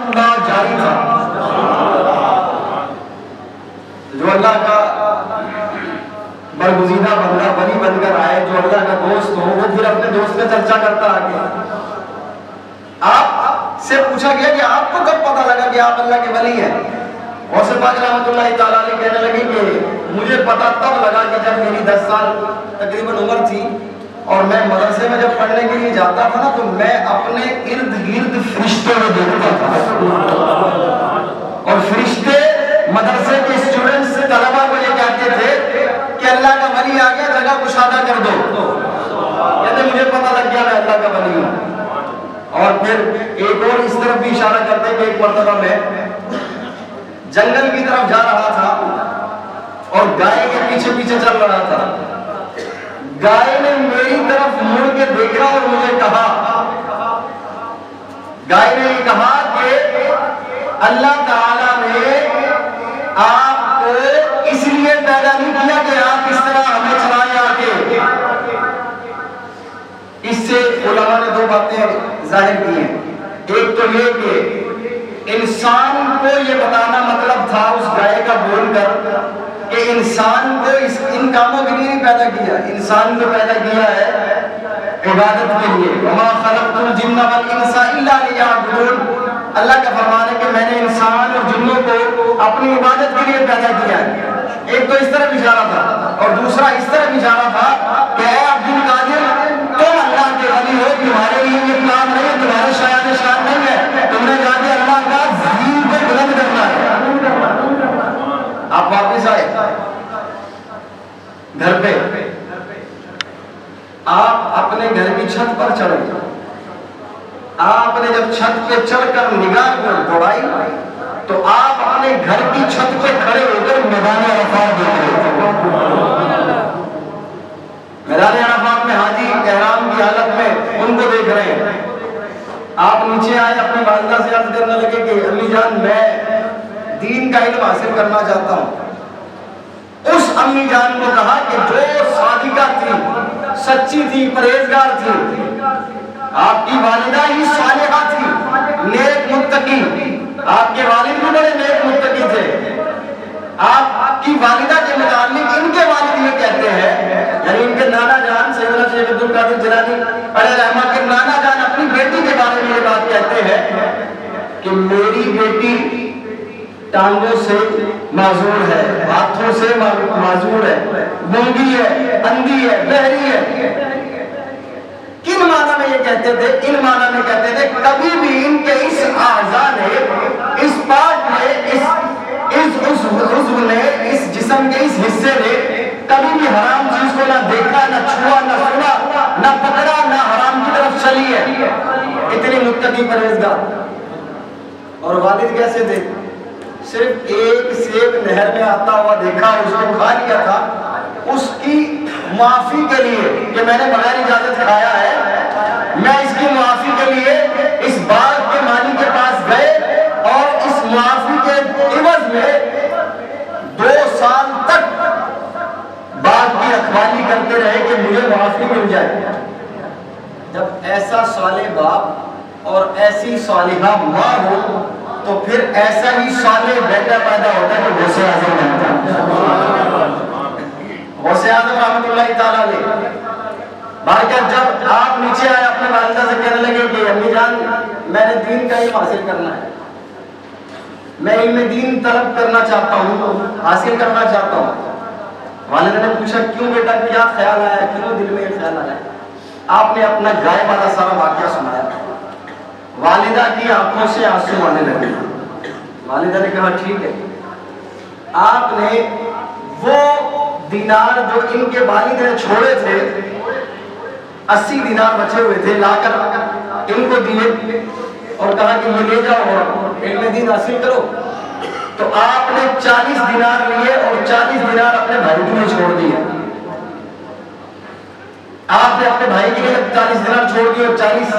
اللہ جاری تھا. جو اللہ کا برگزیدہ بندہ ولی بن کر آئے، جو اللہ کا دوست ہو، وہ پھر اپنے دوست کا چرچا کرتا آگے. آپ سے پوچھا گیا کہ آپ کو کب پتا لگا کہ آپ اللہ کے ولی ہیں؟ غوث پاک رحمۃ اللہ تعالیٰ علیہ کہنے لگے کہ مجھے پتا تب لگا کہ جب میری 10 سال تقریباً عمر تھی اور میں مدرسے میں جب پڑھنے کے لیے جاتا تھا نا، تو میں اپنے ارد گرد فرشتوں کو دیکھتا تھا، اور فرشتے مدرسے کے اسٹوڈنٹس سے طلبا کو یہ کہتے تھے کہ اللہ کا ولی آ گیا، جگہ کشادہ کر دو. کہتے مجھے پتا لگ گیا میں اللہ کا ولی ہوں. اور پھر ایک اور اس طرف بھی اشارہ کرتے کہ ایک مرتبہ میں جنگل کی طرف جا رہا تھا اور گائے کے پیچھے پیچھے چل رہا تھا. گائے نے میری طرف مڑ کے دیکھا اور مجھے کہا، گائے نے یہ کہا کہ اللہ تعالیٰ نے آپ کو اس لیے پیدا نہیں کیا کہ آپ اس طرح ہمیں چلائیں آ کے. اس سے علماء نے 2 باتیں ظاہر کی ہیں. ایک تو یہ کہ انسان کو یہ بتانا مطلب تھا اس گائے کا بول کر کہ انسان کو ان کاموں کے لیے نہیں پیدا کیا، انسان کو پیدا کیا ہے عبادت کے لیے. وما خلقت الجن والانس الا ليعبدون. اللہ کا فرمان ہے کہ میں نے انسان اور جنوں کو اپنی عبادت کے لیے پیدا کیا ہے. ایک تو اس طرف اشارہ تھا، اور دوسرا اس طرف اشارہ تھا کہ اے عبد القادر، تم اللہ کے ولی ہو، تمہارے لیے یہ کام نہیں ہے، تمہارے شایان شان نہیں ہے، تم نے جا کے اللہ کا ذکر کو بلند کرنا ہے. آپ واپس آئے گھر پہ، آپ اپنے گھر کی چھت پر چڑھے. آپ نے جب چھت پہ چڑھ کر نگاہ کو دوڑائی تو آپ اپنے گھر کی چھت پہ کھڑے ہو کر میدان عرفات دیکھ رہے تھے. میدان عرفات میں حاجی احرام کی حالت میں ان کو دیکھ رہے ہیں. آپ نیچے آئے، اپنی والدہ سے عرض کرنے لگے کہ امی جان، میں دین کا علم حاصل کرنا چاہتا ہوں. اس امی جان کو کہا کہ جو صادقہ تھی، سچی تھی، پرہیزگار تھی، آپ کی والدہ ہی صالحہ تھی، نیک متقی. آپ کے والد بھی بڑے نیک متقی تھے. آپ کی والدہ کے متعلق ان کے والد یہ کہتے ہیں، یعنی ان کے نانا جان سیدنا شیخ عبد القادر جیلانی علیہ رحمہ کے نانا جان اپنی بیٹی کے بارے میں یہ بات کہتے ہیں کہ میری بیٹی ٹانگوں سے معذور ہے، ہاتھوں سے معذور ہے، گونگی ہے، اندھی ہے، بہری ہے. کن معنی میں یہ کہتے تھے؟ ان معنی میں کہتے تھے کبھی بھی ان کے اس اعضاء نے، اس پارٹ نے، اس عضو نے، اس جسم کے اس حصے نے کبھی بھی حرام چیز کو نہ دیکھا، نہ چھوا، نہ سنا، نہ پکڑا، نہ حرام کی طرف چلی ہے. اتنی متقی پرہیزگار. اور والد کیسے تھے؟ صرف ایک سیب نہر میں آتا ہوا دیکھا، اس کو کھا لیا تھا. اس کی معافی کے لیے کہ میں نے بغیر اجازت کھایا ہے، میں اس کی معافی کے لیے اس باغ کے مالک کے پاس گئے اور اس معافی کے عوض میں 2 سال تک باغ کی رکھوالی کرتے رہے کہ مجھے معافی مل جائے. جب ایسا صالح باپ اور ایسی صالحہ ماں ہو تو پھر ایسا ہی صالح بیٹا پیدا ہوتا ہے کہ غوث اعظم بنتا ہے. غوث اعظم رحمۃ اللہ تعالیٰ علیہ بارکت جب آپ نیچے آئے اپنے والدہ سے کہنے لگے کہ امی جان، میں نے دین کا علم حاصل کرنا ہے، میں علم دین طلب کرنا چاہتا ہوں، حاصل کرنا چاہتا ہوں. والدہ نے پوچھا کیوں بیٹا، کیا خیال آیا، کیوں دل میں یہ خیال آیا؟ آپ نے اپنا گائے والا سارا واقعہ سنایا. والدہ کی آنکھوں سے آنسو آنے لگے. والدہ نے کہا ٹھیک ہے. آپ نے وہ دینار جو ان کے والد نے چھوڑے تھے، 80 دینار بچے ہوئے تھے، لا کر ان کو دیے اور کہا کہ یہ لے جاؤ اور علم دین حاصل کرو. تو آپ نے 40 دینار لیے اور 40 دینار اپنے بھائی کے لیے چھوڑ دیے. آپ نے اپنے بھائی کے لیے 40 دینار چھوڑ دیے اور 40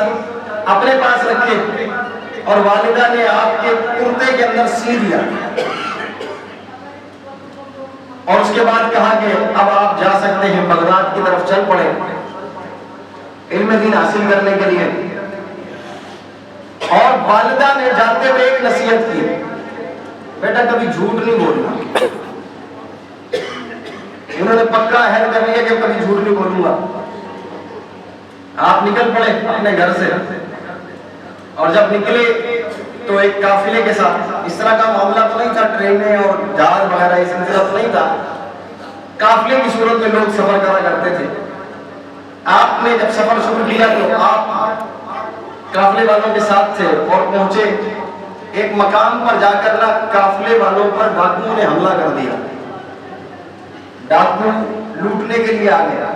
اپنے پاس رکھے، اور والدہ نے آپ کے کرتے کے اندر سی دیا اور اس کے بعد کہا کہ اب آپ جا سکتے ہیں، بغداد کی طرف چل پڑے علم دین حاصل کرنے کے لیے. اور والدہ نے جاتے ہوئے ایک نصیحت کی، بیٹا کبھی جھوٹ نہیں بولنا. انہوں نے پکا عہد کر لیا کہ کبھی جھوٹ نہیں بولوں گا. آپ نکل پڑے اپنے گھر سے، اور جب نکلے تو ایک قافلے کے ساتھ، اس طرح کا معاملہ تو نہیں تھا، ٹرینیں اور جہاز وغیرہ اس طرح نہیں تھا، قافلے کی صورت میں لوگ سفر کرا کرتے تھے. آپ نے جب سفر شروع کیا تو آپ قافلے والوں کے ساتھ تھے اور پہنچے ایک مقام پر، جا کر نہ قافلے والوں پر ڈاکوؤں نے حملہ کر دیا. ڈاکو لوٹنے کے لیے آ گیا.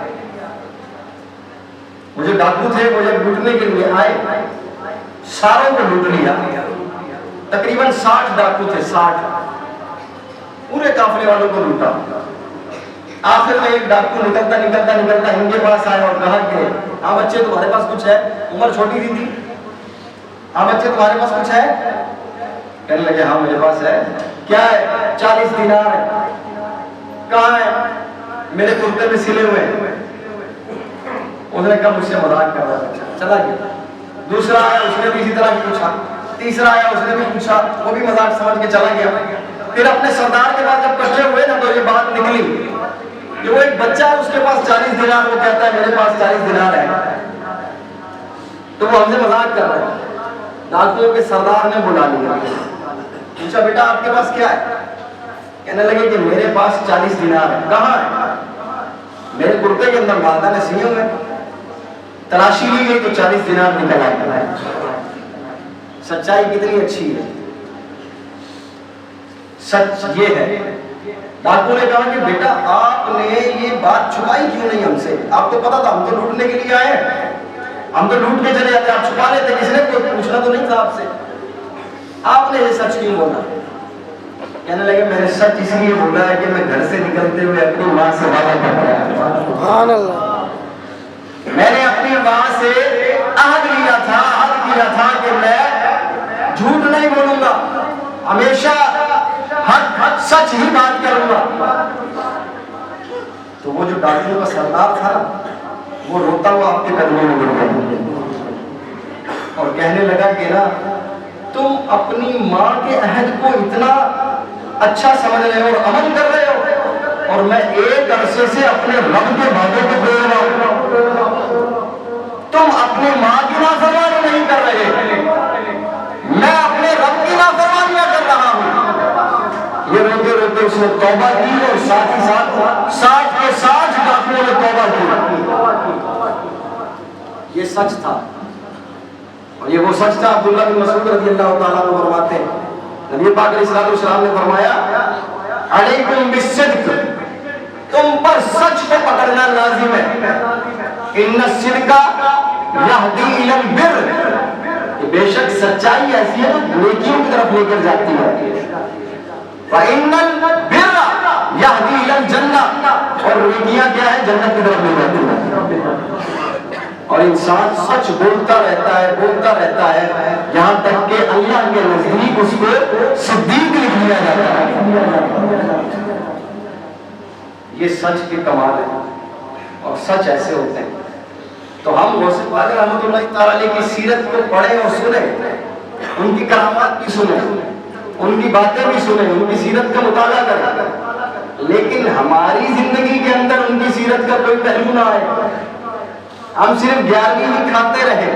وہ جو ڈاکو تھے وہ جب لوٹنے کے لیے آئے ساروں کو لوٹ لیا. تقریباً 60 ڈاکو تھے، 60 پورے قافلے والوں کو لوٹا. آخر میں ایک ڈاکو نکلتا ان کے پاس آیا اور کہا کہ ہاں بچے تمہارے پاس کچھ ہے؟ عمر چھوٹی سی تھی. ہاں بچے تمہارے پاس کچھ ہے؟ کہنے لگے ہاں میرے پاس ہے. کیا ہے؟ 40 دینار ہے. کہاں ہے؟ میرے کرتے میں سلے ہوئے ہیں. انہوں نے کہا مجھ سے مذاق کر رہا ہے، چلا گیا. دوسرا آیا، اس نے بھی اسی طرح پوچھا. تیسرا آیا، اس نے بھی پوچھا، وہ بھی مذاق سمجھ کے چلا گیا. پھر اپنے سردار کے پاس جب کٹھے ہوئے نا تو یہ بات نکلی کہ وہ ایک بچہ ہے، اس کے پاس 40 دینار، وہ کہتا ہے میرے پاس 40 دینار ہے. تو وہ ہم سے مذاق کر رہے ہیں. ڈاکوؤں کے سردار نے بلا لیا، پوچھا بیٹا آپ کے پاس کیا ہے؟ کہنے لگے کہ میرے پاس 40 دینار ہے. کہاں ہے؟ میرے کرتے کے اندر والدہ نے سیے ہوئے. تلاشی لی گئی تو 40 دینار نکل آئے. سچائی کتنی اچھی ہے. سچ یہ ہے. ڈاکو نے کہا کہ بیٹا آپ نے یہ بات چھپائی کیوں نہیں ہم سے؟ آپ کو پتا تھا ہم تو لوٹنے کے لیے آئے ہیں، ہم تو لوٹ کے چلے جاتے، آپ چھپا لیتے. کسی نے کوئی پوچھنا تو نہیں تھا آپ سے، آپ نے یہ سچ کیوں بولا؟ کہنے لگے میں نے سچ اس لیے بولا ہے کہ میں گھر سے نکلتے ہوئے اپنی ماں سے وعدہ کر رہا ہوں. سبحان اللہ. میں نے اپنی ماں سے عہد کیا تھا کہ میں جھوٹ نہیں بولوں گا، ہمیشہ حق سچ ہی بات کروں گا. تو وہ جو ڈاکوؤں کا سردار تھا وہ روتا ہوا آپ کے قدموں میں گر گیا اور کہنے لگا کہ نا تم اپنی ماں کے عہد کو اتنا اچھا سمجھ رہے ہو اور عمل کر رہے ہو، اور میں ایک عرصے سے اپنے رب کے وعدے کو توڑ رہا ہوں. تم اپنی ماں کی نافرمانی نہیں کر رہے، میں اپنے رب کی نافرمانیاں کر رہا ہوں. یہ روتے روتے اس نے توبہ کی اور ساتھ ہی ساتھ 60 کے 60 ڈاکوؤں نے توبہ کی. یہ سچ تھا، اور یہ وہ سچ تھا. عبداللہ بن مسعود رضی اللہ تعالیٰ عنہ فرماتے ہیں نبی پاک علیہ السلام نے فرمایا علیکم بالصدق، تم پر سچ کو پکڑنا لازم ہے. ان الصدق یہدی الی البر، بے شک سچائی ایسی ہے جو نیکیوں کی طرف لے کر جاتی ہے. فإن البر یہدی الی الجنہ، اور نیکیاں کیا ہے؟ جنت کی طرف لے جاتی ہے. اور انسان سچ بولتا رہتا ہے یہاں تک کہ اللہ کے نزدیک اس کو صدیق لکھ لیا جاتا ہے. یہ سچ کے کمال ہے اور سچ ایسے ہوتے ہیں. تو ہم غوث پاک رحمۃ اللہ تعالی علیہ کی سیرت کو پڑھیں اور سنیں، ان کی کرامات بھی سنیں، ان کی باتیں بھی سنیں، ان کی سیرت کا مطالعہ کریں، لیکن ہماری زندگی کے اندر ان کی سیرت کا کوئی پہلو نہ آئے. ہم صرف 11ویں ہی کھاتے رہے،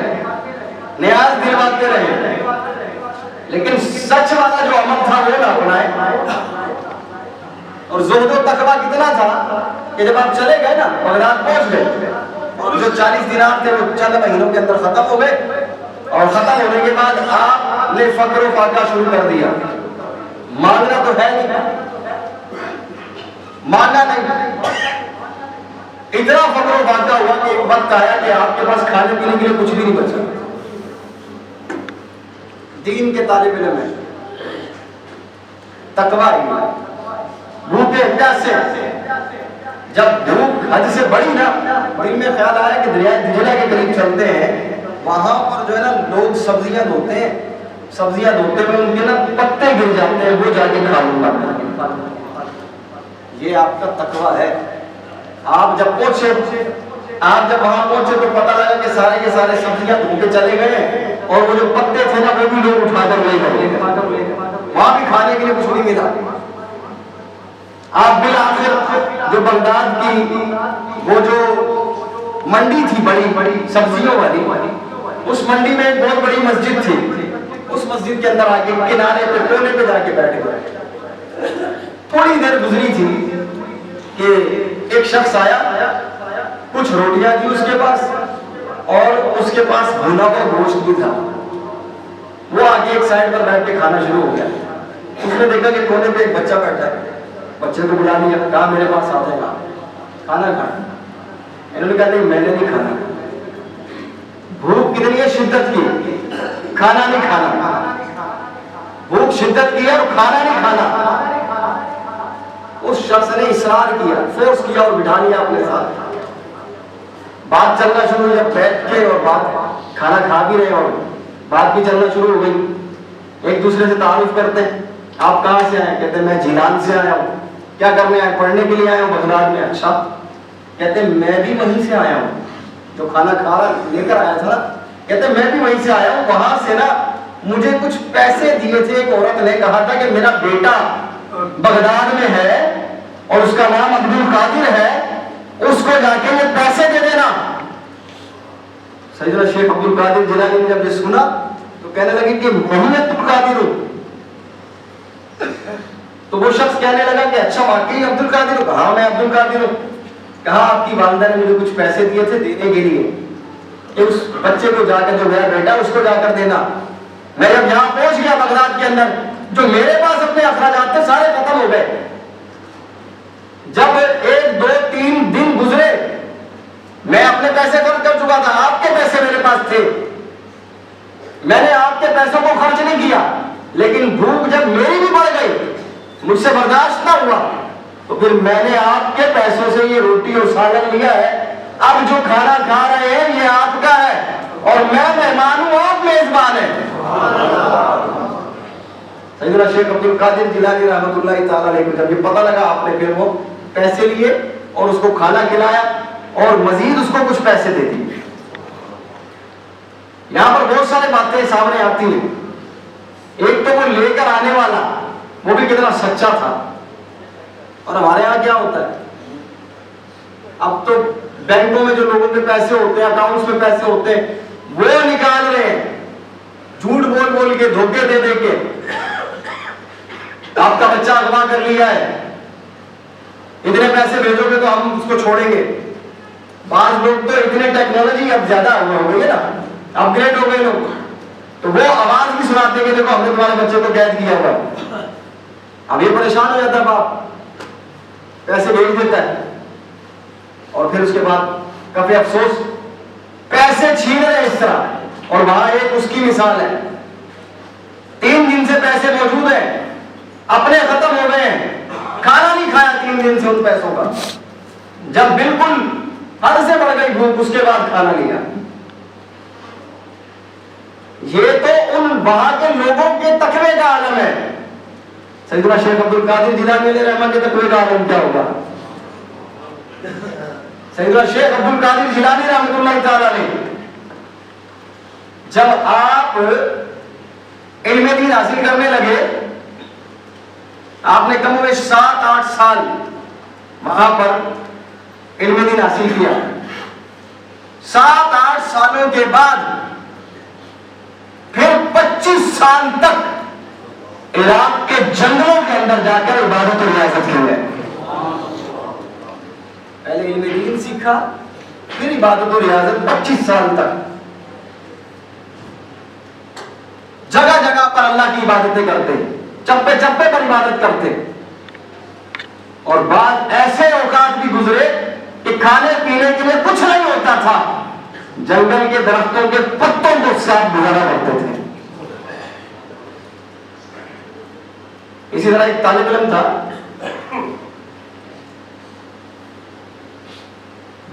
نیاز دلواتے رہے، لیکن سچ والا جو عمل تھا وہ نہ اپنائے. اور زہد و تقویٰ کتنا تھا کہ جب آپ چلے گئے نا بغداد پہنچ گئے اور جو 40 دینار تھے وہ چند مہینوں کے اندر ختم ہو گئے، اور ختم ہونے کے بعد آپ نے فقر و فاقہ شروع کر دیا. مانگنا تو ہے نہیں، مانگنا نہیں. اتنا فقر و فاقہ ہوا کہ ایک وقت آیا کہ آپ کے پاس کھانے پینے کے لیے کچھ بھی نہیں بچا. دین کے طالب علم ہے، تقویٰ بھوکے پیاسے، جب بھوک حد سے بڑی نا دل میں خیال آیا کہ دریائے دجلہ کے قریب چلتے ہیں، وہاں پر جو ہے نا لوگ سبزیاں دھوتے ہیں، سبزیاں دھوتے ہوئے ان کے نا پتے گر جاتے ہیں، وہ جا کے کھا لوں گا. یہ آپ کا تقویٰ ہے. آپ جب پہنچے آپ جب وہاں پہنچے تو پتہ لگا کہ سارے کے سارے سبزیاں دھو کے چلے گئے اور وہ جو پتے تھے نا وہ بھی لوگ اٹھا کر لے گئے، وہاں بھی کھانے کے لیے کچھ نہیں ملا۔ آپ بالآخر جو بغداد کی وہ جو منڈی تھی بڑی سبزیوں والی، اس منڈی میں ایک بہت بڑی مسجد تھی، اس مسجد کے اندر آ کے کنارے پہ کونے پہ جا کے بیٹھ گئے۔ تھوڑی دیر گزری تھی کہ ایک شخص آیا، کچھ روٹیاں تھی اس کے پاس اور اس کے پاس بھنا ہوا گوشت بھی تھا۔ وہ آگے ایک سائڈ پر بیٹھ کے کھانا شروع ہو گیا۔ اس نے دیکھا کہ کونے پہ ایک بچہ بیٹھا ہے، بچے کو بلا لیا، کہا میرے پاس آ جائے گا کھانا کھانا۔ انہوں نے کہا نہیں میں نے نہیں کھانا۔ بھوک کتنی ہے شدت کی، کھانا نہیں کھانا، بھوک شدت کی ہے اور کھانا نہیں کھانا۔ اس شخص نے اصرار کیا، فورس کیا اور بٹھا لیا اپنے ساتھ۔ بات چلنا شروع ہوئی، جب بیٹھ کے اور بات کھانا کھا بھی رہے اور بات بھی چلنا شروع ہو گئی۔ ایک دوسرے سے تعارف کرتے ہیں، آپ کہاں سے آئے؟ کہتے ہیں میں جیلان سے آیا ہوں۔ کیا کرنے آئے؟ پڑھنے کے لیے آیا ہوں بغداد میں۔ اچھا، کہتے ہیں میں بھی وہیں سے آیا ہوں، جو کھانا کھا رہا لے کر آیا تھا۔ کہتے ہیں میں بھی وہیں سے آیا ہوں، وہاں سے نا مجھے کچھ پیسے دیے تھے، ایک عورت نے کہا تھا کہ میرا بیٹا بغداد میں ہے اور اس کا نام عبد القادر ہے، اس کو جا کے یہ پیسے دے دینا۔ سیدنا شیخ عبد القادر جیلانی نے جب یہ سنا تو کہنے لگے کہ میں عبد القادر ہوں۔ تو وہ شخص کہنے لگا کہ اچھا واقعی عبد القادر ہو؟ کہا میں عبد القادر ہوں۔ کہا آپ کی والدہ نے مجھے کچھ پیسے دیے تھے دینے کے لیے کہ اس بچے کو جا کر، جو میرا بیٹا اس کو جا کر دینا۔ میں جب یہاں پہنچ گیا بغداد کے اندر، جو میرے پاس اپنے اخراجات تھے سارے ختم ہو گئے۔ جب 1 2 3 دن گزرے، میں اپنے پیسے خرچ کر چکا تھا، آپ کے پیسے میرے پاس تھے، میں نے آپ کے پیسوں کو خرچ نہیں کیا، لیکن بھوک جب میری بھی بڑھ گئی، مجھ سے برداشت نہ ہوا، تو پھر میں نے آپ کے پیسوں سے یہ روٹی اور سالن لیا ہے۔ اب جو کھانا کھا رہے ہیں یہ آپ کا ہے اور میں مہمان ہوں، آپ میزبان ہیں۔ سیدنا شیخ عبد القادر جیلانی رحمۃ اللہ تعالی علیہ کو جب یہ پتہ لگا، آپ نے پھر وہ پیسے لیے اور اس کو کھانا کھلایا اور مزید اس کو کچھ پیسے دے دیے۔ یہاں پر بہت سارے باتیں سامنے آتی ہیں۔ ایک تو وہ لے کر آنے والا، وہ بھی کتنا سچا تھا۔ اور ہمارے یہاں کیا ہوتا ہے، اب تو بینکوں میں جو لوگوں کے پیسے ہوتے ہیں، اکاؤنٹس میں پیسے ہوتے ہیں، وہ نکال رہے ہیں جھوٹ بول بول کے، دھوکے دے دے کے۔ آپ کا بچہ اغوا کر لیا ہے، اتنے پیسے بھیجو گے تو ہم اس کو چھوڑیں گے۔ بعض لوگ تو اتنے ٹیکنالوجی اب زیادہ ہو گئی ہے نا، اپ گریڈ ہو گئے لوگ، تو وہ آواز بھی سناتے ہیں کہ دیکھو ہم نے تمہارے بچے کو قید کیا ہوا ہے۔ اب یہ پریشان ہو جاتا ہے باپ، پیسے بھیج دیتا ہے اور پھر اس کے بعد کافی افسوس، پیسے چھین رہے اس طرح۔ اور وہاں ایک اس کی مثال ہے، 3 دن سے پیسے موجود ہیں، اپنے ختم ہو گئے ہیں، کھانا نہیں کھایا 3 دن سے ان پیسوں کا۔ جب بالکل حد سے بڑھ گئی بھوک، اس کے بعد کھانا لیا۔ یہ تو ان وہاں کے لوگوں کے تقوی کا عالم ہے۔ سیدنا شیخ عبد القادر جیلانی علیہ رحمۃ کے تقوی کا عالم کیا ہوگا؟ سیدنا شیخ عبد القادر جیلانی رحمۃ اللہ تعالی علیہ جب آپ علم دین حاصل کرنے لگے، آپ نے کم و بیش 7-8 سال وہاں پر علم دین حاصل کیا۔ 7-8 سالوں کے بعد پھر 25 سال تک عراق کے جنگلوں کے اندر جا کر عبادت و ریاضت کی ہے۔ پہلے علم دین سیکھا، پھر عبادت و ریاضت 25 سال تک جگہ جگہ پر اللہ کی عبادتیں کرتے، چپے چپے پر عبادت کرتے۔ اور بعد ایسے اوقات بھی گزرے کہ کھانے پینے کے لیے کچھ نہیں ہوتا تھا، جنگل کے درختوں کے پتوں کو صاف گزارا کرتے تھے۔ اسی طرح ایک طالب علم تھا،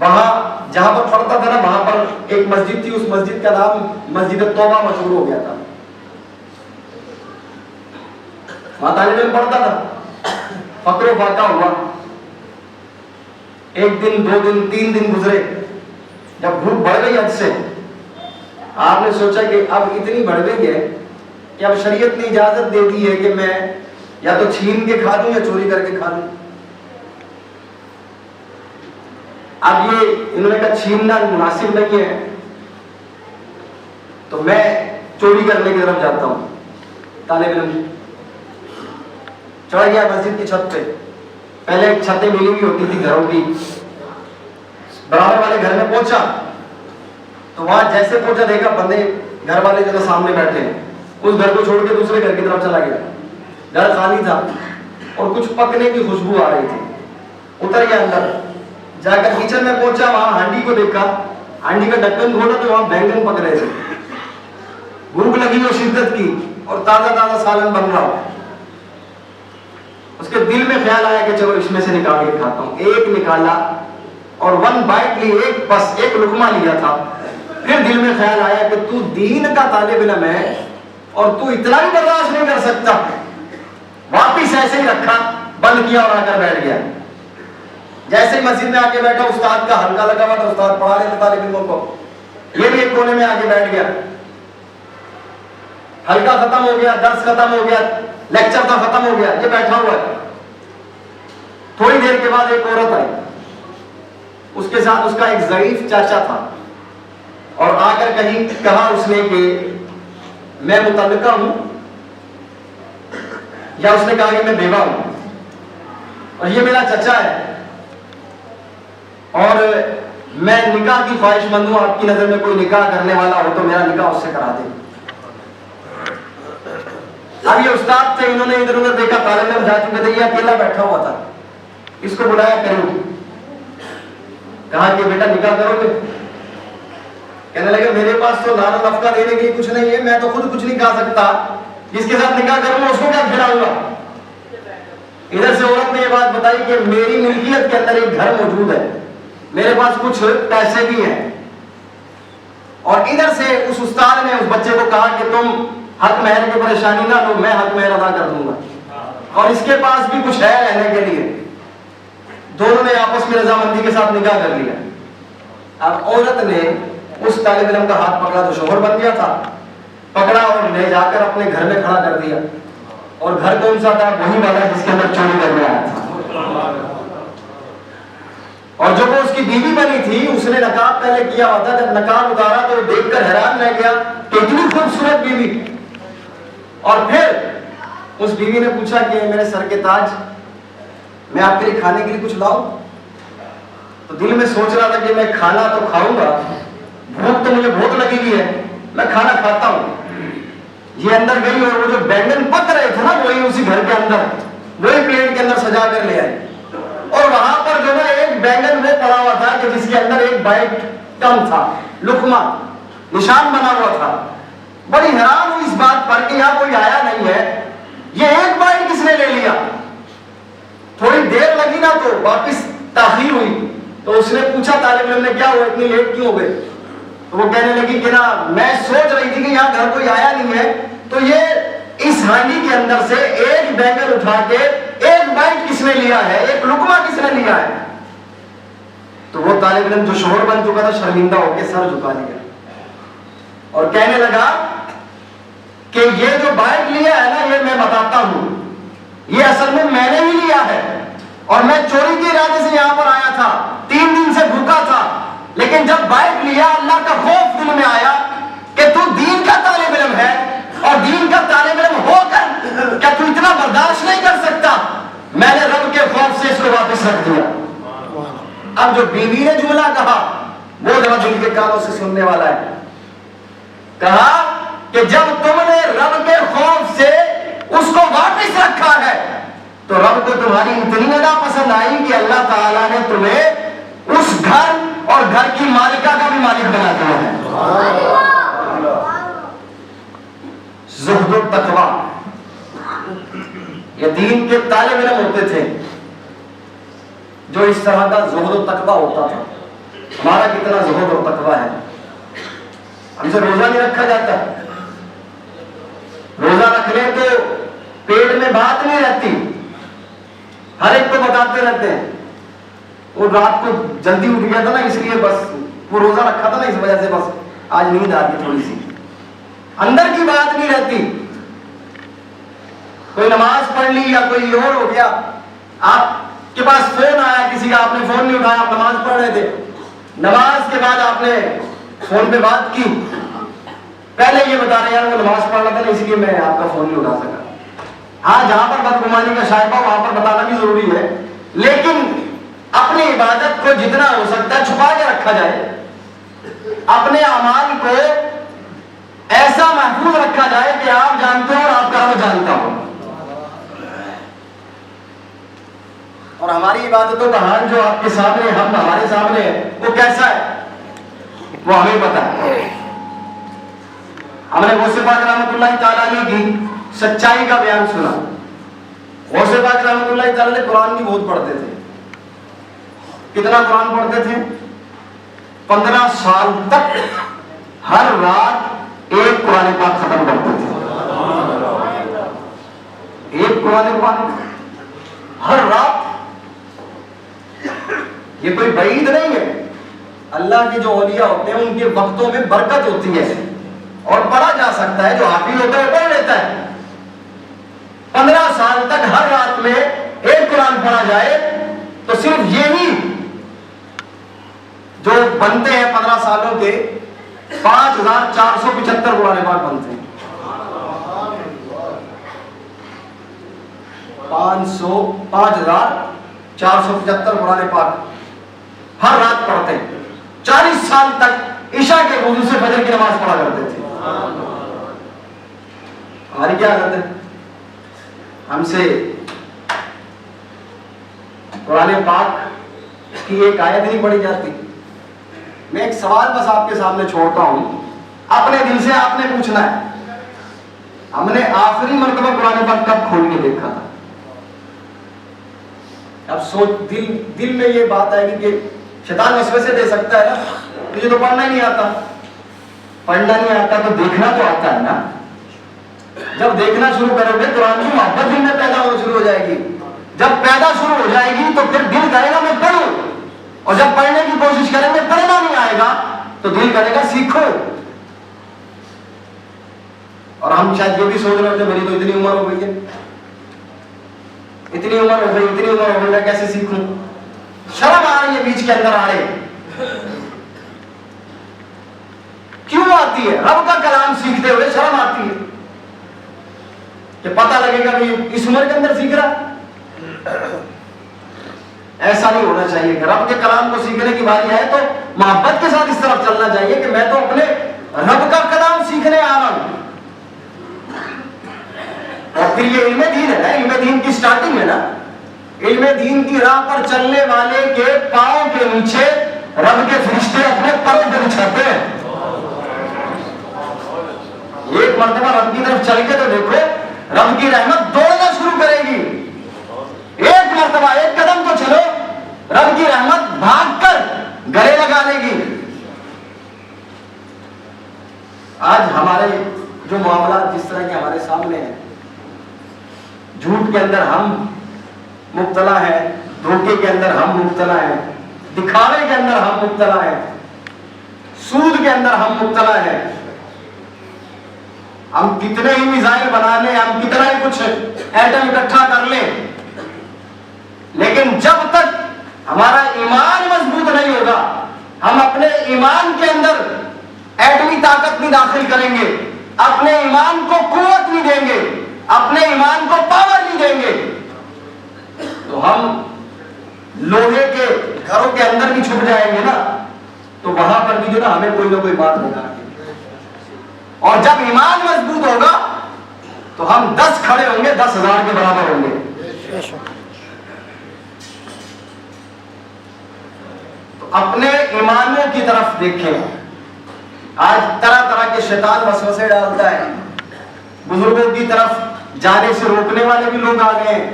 وہاں جہاں پر پڑھتا تھا نا، وہاں پر ایک مسجد تھی، اس مسجد کا نام مسجد توبہ مشہور ہو گیا تھا۔ وہاں طالب علم پڑھتا تھا، فقر و فاقہ ہوا، 1 دن 2 دن 3 دن گزرے، جب بھوک بڑھ گئی حد سے، آپ نے سوچا کہ اب اتنی بڑھ گئی ہے کہ اب شریعت نے اجازت دے دی ہے کہ میں یا تو چھین کے کھا دوں یا چوری کر کے کھا دوں. اب یہ انہوں نے کہا چھیننا مناسب نہیں ہے تو میں چوری کرنے کی طرف جاتا ہوں. طالب علم چڑھ گیا مسجد کی چھت پہ. پہلے چھتیں ملی ہوئی ہوتی تھی گھروں کی. برابر والے گھر میں پہنچا تو وہاں جیسے پہنچا دیکھا بندے گھر والے جو سامنے بیٹھے ہیں. اس گھر کو چھوڑ کے دوسرے گھر کی طرف چلا گیا. گھر خالی تھا اور کچھ پکنے کی خوشبو آ رہی تھی. اتر گیا اندر جا کر کچن میں پہنچا. وہاں ہانڈی کو دیکھا. ہانڈی کا ڈھکن کھولا تو وہاں بینگن پک رہے تھے. بھوک لگی ہو شدت کی اور تازہ تازہ سالن بن رہا ہو. اس کے دل میں خیال آیا کہ چلو اس میں سے نکال کے کھاتا ہوں. ایک نکالا اور 1 بائٹ لی, ایک لقمہ لیا تھا. پھر دل میں خیال آیا کہ تو دین کا طالب علم ہے اور تو اتنا بھی برداشت نہیں کر سکتا. واپس ایسے ہی رکھا, بند کیا اور آ کر بیٹھ گیا. جیسے ہی مسجد میں آ کے بیٹھا, استاد کا حلقہ لگا ہوا تھا, استاد پڑھا رہے تھے طالب علموں کو. یہ بھی ایک کونے میں آ کے بیٹھ گیا. حلقہ ختم ہو گیا, درس ختم ہو گیا, لیکچر تھا ختم ہو گیا, یہ بیٹھا ہوا ہے. تھوڑی دیر کے بعد ایک عورت آئی. اس کے ساتھ اس کا ایک ضعیف چاچا تھا اور آ کر کہا اس نے کہ میں متعلقہ ہوں, یا اس نے کہا کہ میں بیوہ ہوں اور یہ میرا چچا ہے اور میں نکاح کی خواہش مند ہوں. آپ کی نظر میں کوئی نکاح کرنے والا ہو تو میرا نکاح اس سے کرا دیں. اب یہ استاد تھے, انہوں نے ادھر ادھر دیکھا, طالب علم جا چکے تھے, یہ اکیلا بیٹھا ہوا تھا. اس کو بلایا کروں, کہا کہ بیٹا نکاح کرو گے؟ کہنے لگے میرے پاس تو نان نفقہ دینے کے لیے کچھ نہیں ہے, میں تو خود کچھ نہیں کھا سکتا, جس کے ساتھ نکاح کروں اس کو کیا کھلاؤں گا. ادھر سے عورت نے یہ بات بتائی کہ میری ملکیت کے اندر ایک گھر موجود ہے, میرے پاس کچھ پیسے بھی ہیں. اور ادھر سے اس استاد نے اس بچے کو کہا کہ تم حق مہر کی پریشانی نہ لو, میں حق مہر ادا کر دوں گا, اور اس کے پاس بھی کچھ ہے رہنے کے لیے. دونوں نے آپس میں رضامندی کے ساتھ نکاح کر لیا. اب عورت نے اس طالب علم کا ہاتھ پکڑا تو شوہر بن گیا تھا, پکڑا اور لے جا کر اپنے گھر میں کھڑا کر دیا. اور گھر کون سا تھا؟ وہی والا جس کے اندر چوری کرنے آیا تھا. اور جب وہ اس کی بیوی بنی تھی, اس نے نقاب پہلے کیا ہوا تھا. جب نقاب اتارا تو دیکھ کر حیران رہ گیا کہ اتنی خوبصورت بیوی. اور پھر اس بیوی نے پوچھا کہ میرے سر کے تاج, میں آپ کے لیے کھانے کے لیے کچھ لاؤں؟ تو دل میں سوچ رہا تھا کہ میں کھانا تو کھاؤں گا, بھوک تو مجھے بہت لگی ہوئی ہے, میں کھانا کھاتا ہوں. یہ اندر گئی اور وہ جو بینگن پک رہے تھے نا, وہی اسی گھر کے اندر وہی پلیٹ کے اندر سجا کر لے آئی. اور وہاں پر جو ہے ایک بینگن وہ پڑا ہوا تھا کہ جس کے اندر 1 بائٹ کم تھا, لقمہ نشان بنا ہوا تھا. بڑی حیران ہوئی اس بات پر کہ یہاں کوئی آیا نہیں ہے, یہ 1 بائٹ کس نے لے لیا. تھوڑی دیر لگی نا تو واپس تاخیر ہوئی, تو اس نے پوچھا طالب علم نے کیا ہوا, اتنی لیٹ کیوں ہو گئے؟ تو وہ کہنے لگی کہ نا میں سوچ رہی تھی کہ یہاں گھر کوئی آیا نہیں ہے, تو یہ اس ہانڈی کے اندر سے 1 بینگن اٹھا کے 1 بائٹ کس نے لیا ہے, 1 لقمہ کس نے لیا ہے. تو وہ طالب علم جو شوہر بن چکا تھا شرمندہ ہو کے سر جھکا لیا اور کہنے لگا کہ یہ جو بائٹ لیا ہے نا, یہ میں بتاتا ہوں, یہ اصل میں نے ہی لیا ہے اور میں چوری کے ارادے سے یہاں پر آیا تھا. 3 دن سے بھوکا تھا, لیکن جب بائٹ لیا اللہ کا خوف دل میں آیا کہ تو دین کا طالب علم ہے اور دین کا طالب علم ہو کر کیا تو اتنا برداشت نہیں کر سکتا. میں نے رب کے خوف سے اس کو واپس رکھ دیا. اب جو بیوی نے جملہ کہا وہ ذرا دل کے کانوں سے سننے والا ہے. کہا کہ جب تم نے رب کے خوف سے اس کو واپس رکھا ہے تو رب کو تمہاری اتنی ادا پسند آئی کہ اللہ تعالیٰ نے تمہیں اس گھر اور گھر کی مالکہ کا بھی مالک بنا دیا ہے. زہد و تقویٰ, یہ دین کے طالب علم ہوتے تھے جو اس طرح کا زہد و تقویٰ ہوتا تھا. ہمارا کتنا زہد و تقویٰ ہے, ہم سے روزہ نہیں رکھا جاتا. روزہ رکھ لیں تو پیٹ میں بات نہیں رہتی, ہر ایک کو بتاتے رہتے ہیں. وہ رات کو جلدی اٹھ گیا تھا نا, اس لیے بس وہ روزہ رکھا تھا نا اس وجہ سے بس آج نیند آتی تھوڑی سی, اندر کی بات نہیں رہتی. کوئی نماز پڑھ لی یا کوئی اور ہو گیا, آپ کے پاس فون آیا کسی کا, آپ نے فون نہیں اٹھایا, آپ نماز پڑھ رہے تھے, نماز کے بعد آپ نے فون پہ بات کی, پہلے یہ بتا رہے یار وہ نماز پڑھ رہا تھا نا اس لیے میں آپ کا فون نہیں اٹھا سکا. ہاں جہاں پر بدگمانی کا شائبہ وہاں پر بتانا بھی ضروری ہے, لیکن اپنی عبادت کو جتنا ہو سکتا ہے چھپا کے رکھا جائے, اپنے اعمال کو ایسا محفوظ رکھا جائے کہ آپ جانتے ہو اور آپ کا رب جانتا ہو. اور ہماری عبادتوں کا حال جو آپ کے سامنے, ہم ہمارے سامنے ہے, وہ کیسا ہے وہ ہمیں پتا ہے. ہم نے غوث پاک رحمۃ اللہ تعالیٰ علیہ کی سچائی کا بیان سنا. غوث پاک رحمۃ اللہ تعالیٰ نے قرآن بھی بہت پڑھتے تھے. کتنا قرآن پڑھتے تھے؟ 15 سال تک ہر رات ایک قرآن پاک ختم کرتے تھے. ایک قرآن پاک ہر رات. یہ کوئی بعید نہیں ہے, اللہ کے جو اولیاء ہوتے ہیں ان کے وقتوں میں برکت ہوتی ہے اور پڑھا جا سکتا ہے, جو حافظ ہوتا ہے پڑھ لیتا ہے. 15 سال تک ہر رات میں ایک قرآن پڑھا جائے تو صرف یہی جو بنتے ہیں 15 سالوں کے 5475 قرآن پاک بنتے ہیں. 5475 قرآن پاک ہر رات پڑھتے ہیں. 40 سال تک عشاء کے وضو سے فجر کی نماز پڑھا کرتے تھے. ہماری کیا عادت ہے, ہم سے قرآن پاک کی ایک آیت نہیں پڑھی جاتی. میں ایک سوال بس آپ کے سامنے چھوڑتا ہوں, اپنے دل سے آپ نے پوچھنا ہے, ہم نے آخری مرتبہ قرآن پاک کب کھول کے دیکھا تھا؟ اب سوچ دل میں یہ بات آئے گی کہ شیطان وسوسے سے دے سکتا ہے نا, مجھے تو پڑھنا ہی نہیں آتا. پڑھنا نہیں آتا تو دیکھنا تو آتا ہے نا. جب دیکھنا شروع کرو گے قرآن کی محبت دل میں پیدا ہونا شروع ہو جائے گی. جب پیدا شروع ہو جائے گی تو پھر دل کرے گا میں پڑھوں, اور جب پڑھنے کی کوشش کریں گے پڑھنا نہیں آئے گا تو دل کرے گا سیکھو. اور ہم شاید یہ بھی سوچ رہے ہوتے میری تو اتنی عمر ہو گئی ہے, اتنی عمر ہو گئی میں کیسے سیکھوں. شرم آ رہی ہے بیچ کے اندر, آ رہے کیوں آتی ہے؟ رب کا کلام سیکھتے ہوئے شرم آتی ہے کہ پتہ لگے گا کہ اس عمر کے اندر سیکھ رہا. ایسا نہیں ہونا چاہیے کہ رب کے کلام کو سیکھنے کی باری آئے تو محبت کے ساتھ اس طرف چلنا چاہیے کہ میں تو اپنے رب کا کلام سیکھنے آ رہا ہوں. اور پھر یہ علم دین ہے نا, علم دین کی سٹارٹنگ ہے نا. علم دین کی راہ پر چلنے والے کے پاؤں کے نیچے رب کے فرشتے اپنے پروں پہ بچھاتے ہیں. ایک مرتبہ رب کی طرف چل کے تو دیکھو, رب کی رحمت دوڑنا شروع کرے گی. ایک مرتبہ ایک قدم تو چلو, رب کی رحمت بھاگ کر گلے لگا لے گی. آج ہمارے جو معاملات جس طرح کے ہمارے سامنے ہیں, جھوٹ کے اندر ہم مبتلا ہیں, دھوکے کے اندر ہم مبتلا ہیں, دکھاوے کے اندر ہم مبتلا ہیں, سود کے اندر ہم مبتلا ہیں. ہم کتنے ہی میزائل بنا لیں, ہم کتنا ہی کچھ ایٹم اکٹھا کر لیں, لیکن جب تک ہمارا ایمان مضبوط نہیں ہوگا, ہم اپنے ایمان کے اندر ایٹمی طاقت نہیں داخل کریں گے, اپنے ایمان کو قوت نہیں دیں گے, اپنے ایمان کو پاور نہیں دیں گے, تو ہم لوہے کے گھروں کے اندر بھی چھپ جائیں گے نا, تو وہاں پر بھی جو نا ہمیں کوئی نہ کوئی بات بتا کے. اور جب ایمان مضبوط ہوگا تو ہم 10 کھڑے ہوں گے 10,000 کے برابر ہوں گے. تو اپنے ایمانوں کی طرف دیکھیں. آج طرح طرح کے شیطان وسوسے ڈالتا ہے, بزرگوں کی طرف جانے سے روکنے والے بھی لوگ آ گئے ہیں.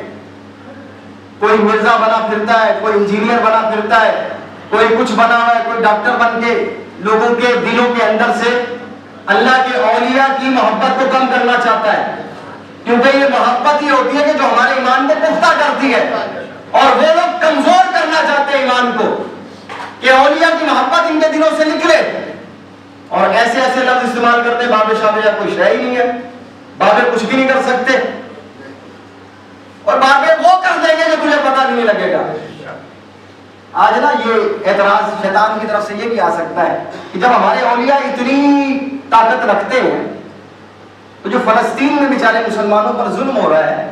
کوئی مرزا بنا پھرتا ہے, کوئی انجینئر بنا پھرتا ہے, کوئی کچھ بنا ہوا ہے, کوئی ڈاکٹر بن کے لوگوں کے دلوں کے اندر سے اللہ کے اولیاء کی محبت کو کم کرنا چاہتا ہے. کیونکہ یہ محبت ہی ہوتی ہے کہ جو ہمارے ایمان کو پختہ کرتی ہے, اور وہ لوگ کمزور کرنا چاہتے ہیں ایمان کو کہ اولیاء کی محبت ان کے دلوں سے نکلے اور ایسے ایسے لفظ استعمال کرتے ہیں بابے شابے یا کوئی شے ہی نہیں ہے، بابے کچھ بھی نہیں کر سکتے، اور بابے وہ کر دیں گے کہ تجھے پتہ بھی نہیں لگے گا۔ آج نا یہ اعتراض شیطان کی طرف سے یہ بھی آ سکتا ہے کہ جب ہمارے اولیاء اتنی طاقت رکھتے ہیں تو جو فلسطین میں بیچارے مسلمانوں پر ظلم ہو رہا ہے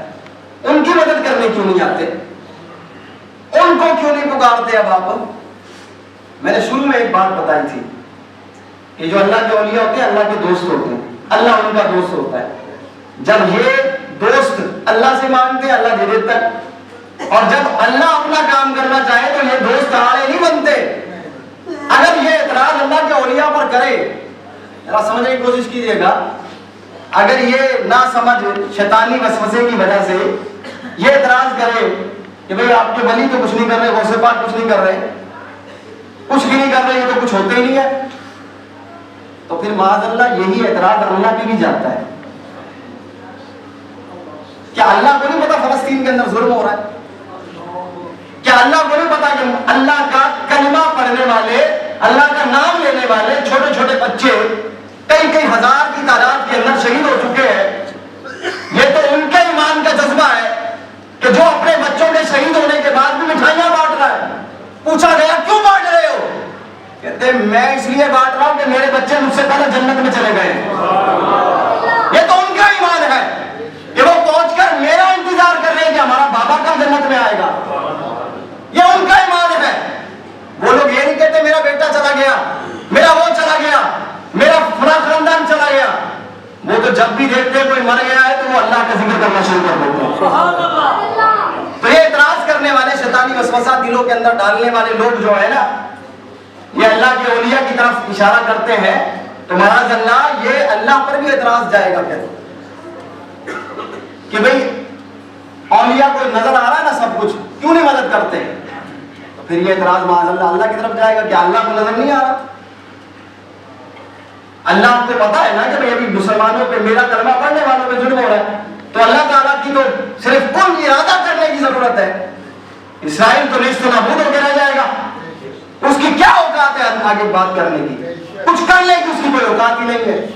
ان کی مدد کرنے کیوں نہیں آتے، ان کو کیوں نہیں پکارتے؟ اب آپ، میں نے شروع میں ایک بات بتائی تھی کہ جو اللہ کے اولیاء ہوتے ہیں اللہ کے دوست ہوتے ہیں، اللہ ان کا دوست ہوتا ہے۔ جب یہ دوست اللہ سے مانگتے ہیں اللہ دے دیتا ہے، اور جب اللہ اپنا کام کرنا چاہے تو یہ دوست ہمارے نہیں بنتے۔ اگر یہ اعتراض اللہ کے اولیاء پر کرے، ذرا سمجھنے کی کوشش کیجیے گا، اگر یہ نہ سمجھ شیطانی وسوسے کی وجہ سے یہ اعتراض کرے کہ بھئی آپ کے ولی تو کچھ نہیں کر رہے، غوث پاک کچھ نہیں کر رہے، کچھ بھی نہیں کر رہے، یہ تو کچھ ہوتے ہی نہیں ہے، تو پھر معاذ اللہ یہی اعتراض اللہ پہ بھی جاتا ہے۔ کیا اللہ کو نہیں پتا فلسطین کے اندر ظلم ہو رہا ہے؟ کیا اللہ کو نہیں پتا کہ اللہ کا کلمہ پڑھنے والے، اللہ کا نام لینے والے چھوٹے چھوٹے بچے کئی کئی ہزار کی تعداد کے اندر شہید ہو چکے ہیں؟ یہ تو ان کے ایمان کا جذبہ ہے کہ جو اپنے بچوں کے شہید ہونے کے بعد بھی مٹھائیاں بانٹ رہا ہے۔ پوچھا گیا کیوں بانٹ رہے ہو؟ کہتے میں اس لیے بانٹ رہا ہوں کہ میرے بچے مجھ سے پہلے جنت میں چلے گئے۔ یہ تو ان کا ایمان ہے کہ وہ پہنچ کر میرا انتظار کر رہے ہیں کہ ہمارا بابا کب جنت میں آئے گا، یہ ان کا ایمان ہے۔ وہ لوگ یہ نہیں کہتے میرا بیٹا چلا گیا، میرا وہ چلا گیا، میرا فلاں خاندان چلا گیا، وہ تو جب بھی دیکھتے ہیں کوئی مر گیا ہے تو وہ اللہ کا ذکر کرنا شروع کر دیتے ہیں۔ تو یہ اعتراض کرنے والے شیطانی وسوسہ دلوں کے اندر ڈالنے والے لوگ جو ہے نا، یہ اللہ کے اولیاء کی طرف اشارہ کرتے ہیں، تو معاذ اللہ یہ اللہ پر بھی اعتراض جائے گا کہ بھئی اولیاء کو نظر آ رہا ہے نا سب کچھ، کیوں نہیں مدد کرتے؟ تو پھر یہ اعتراض معاذ اللہ اللہ کی طرف جائے گا کہ اللہ کو نظر نہیں آ رہا؟ اللہ کو پتا ہے نا کہ بھئی ابھی مسلمانوں پہ، میرا کلمہ پڑھنے والوں پہ ظلم ہو رہا ہے، تو اللہ تعالیٰ کی تو صرف کل ارادہ کرنے کی ضرورت ہے، اسرائیل تو نیست و نابود ہو کے رہ جائے گا، اس کی کیا اوقات ہے آگے بات کرنے کی؟ کچھ کرنے کی اس کی کوئی اوقات ہی نہیں ہے۔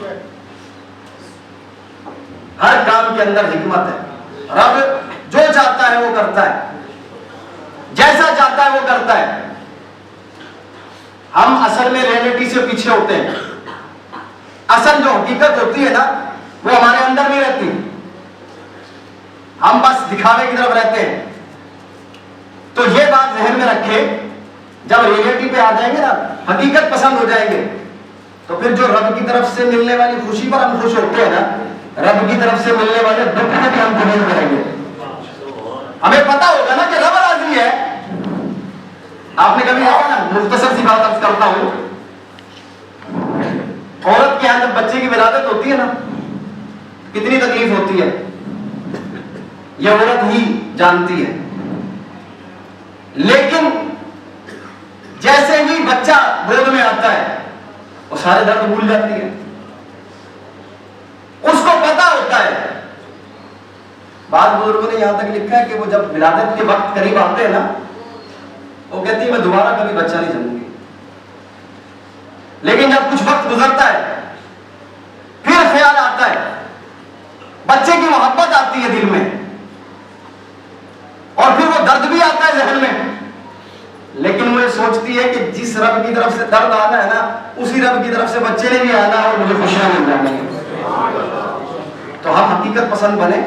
ہر کام کے اندر حکمت ہے، رب جو چاہتا ہے وہ کرتا ہے، جیسا چاہتا ہے وہ کرتا ہے۔ ہم اصل میں ریئلٹی سے پیچھے ہوتے ہیں، اصل جو حقیقت ہوتی ہے نا وہ ہمارے اندر نہیں رہتی، ہم بس دکھاوے کی طرف رہتے ہیں۔ تو یہ بات ذہن میں رکھے، جب ریئلٹی پہ آ جائیں گے نا، حقیقت پسند ہو جائیں گے، تو پھر جو رب کی طرف سے ملنے والی خوشی پر ہم خوش ہوتے ہیں نا، رب کی طرف سے ملنے والے دکھ میں بھی ہم قبول کریں گے۔ ہمیں پتا ہوگا نا کہ رب راضی ہے۔ آپ نے کبھی دیکھا نا، مختصر سی بات عرض کرتا ہوں، عورت کے یہاں جب بچے کی ولادت ہوتی ہے نا کتنی تکلیف ہوتی ہے، یہ عورت ہی جانتی ہے، لیکن جیسے ہی بچہ گود میں آتا ہے وہ سارے درد بھول جاتی ہے، اس کو پتا ہوتا ہے۔ بعض بزرگوں نے یہاں تک لکھا ہے کہ وہ جب ولادت کے وقت قریب آتے ہیں نا، وہ کہتی ہے میں دوبارہ کبھی بچہ نہیں جنوں گی، لیکن جب کچھ وقت گزرتا ہے پھر خیال آتا ہے، بچے کی محبت آتی ہے دل میں، اور پھر وہ درد بھی آتا ہے ذہن میں، لیکن وہ یہ سوچتی ہے کہ جس رب کی طرف سے درد آنا ہے نا، اسی رب کی طرف سے بچے نے بھی آنا اور مجھے خوشیاں مل جانی ہے۔ تو ہم حقیقت پسند بنے۔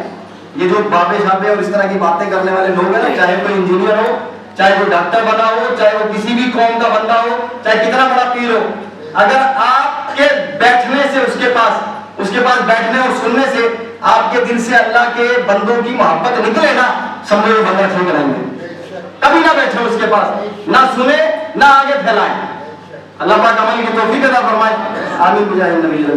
یہ جو بابے شابے اور اس طرح کی باتیں کرنے والے لوگ ہیں نا، چاہے کوئی انجینئر ہو، چاہے کوئی ڈاکٹر بنا ہو، چاہے وہ کسی بھی قوم کا بندہ ہو، چاہے کتنا بڑا پیر ہو، اگر آپ کے بیٹھنے سے اس کے پاس بیٹھنے اور سننے سے آپ کے دل سے اللہ کے بندوں کی محبت نکلے نا، سمجھو یہ بندہ ٹھیک رہیں گے۔ کبھی نہ بیٹھے اس کے پاس، نہ سنے نہ آگے پھیلائیں۔ اللہ پاک عمل کی توفیق عطا فرمائے، آمین بجاہ النبی۔